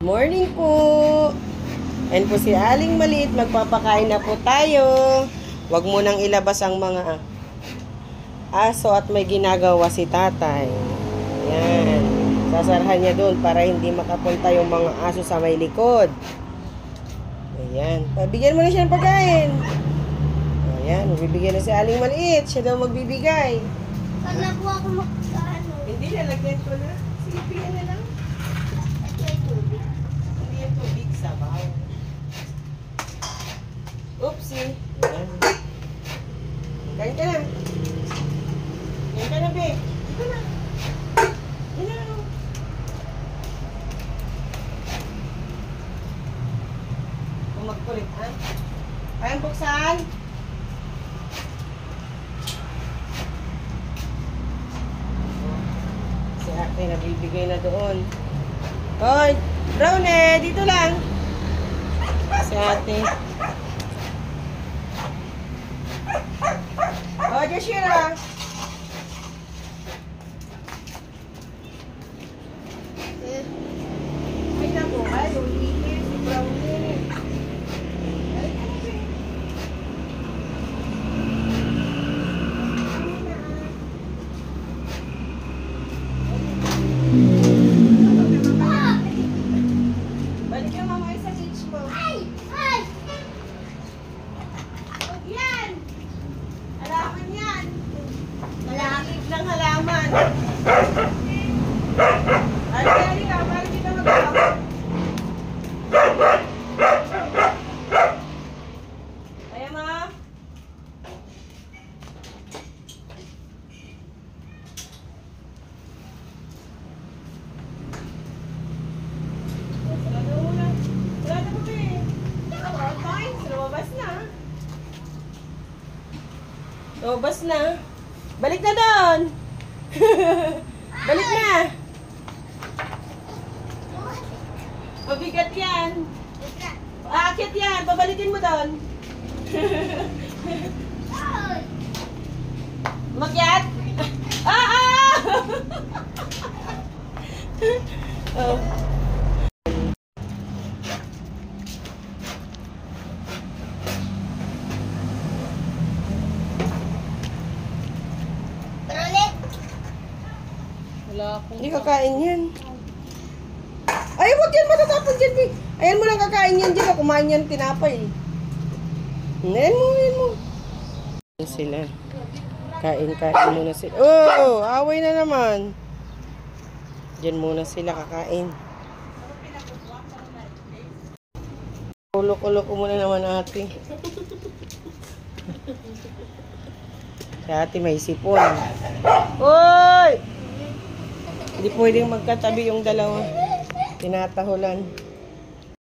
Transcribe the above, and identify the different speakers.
Speaker 1: Morning po! Ayan po si Aling Maliit, magpapakain na po tayo. Huwag mo nang ilabas ang mga aso at may ginagawa si tatay. Ayan. Sasarahan niya doon para hindi makapunta yung mga aso sa may likod. Ayan. Pabigyan mo na siya ng pagkain. Ayan. Magbibigyan na si Aling Maliit. Siya daw magbibigay.
Speaker 2: Pag nakuha ko magkaano.
Speaker 1: Hindi, lalagyan ko na. Sige, bigyan na lang.
Speaker 2: Ito ay tubig.
Speaker 1: Hindi yung tubig, sabaw. Oopsie. Ayan. Kain ka na. Kain ka na, be. Dito na. Dito na. Kung magkulit, ha? Kayang buksan? Si ate nabibigay na doon. Hoy! Brownie! Dito lang! Si ate. Oh, Joshua! Ay, naku. Ay, ulihir si Brownie. Ay, kasi. Balik ka mamaya sa beach mo.
Speaker 2: Ay! Ay!
Speaker 1: Huwag yan! Halaman yan!
Speaker 2: Malapit.
Speaker 1: Ng halaman. Ay, kaya ka, para kita mag-alaman. Kaya ma? Sarado mo na. Sarado mo ba eh? Fine, lumabas na. Lumabas na. Balik na doon. Balik na. Mabigat yan. Aakit yan. Pabalikin mo doon.
Speaker 2: Ay!
Speaker 1: Makyat? Ah! Oh.
Speaker 2: Tara ulit.
Speaker 3: Wala akong...
Speaker 1: Hindi kakain yan. Ay, wag yan. Matatapon dyan, Big. Ayan mo lang kakain yan dyan. Kumain yan tinapay. Ayan mo, ayan mo. Ayan sila. Kain muna sila. Oh, away na naman. Diyan muna sila kakain. Ulo-ulo ko muna naman ate. Si ate may sipon. Hoy! Hindi pwedeng magkatabi yung dalawa. Tinatahulan.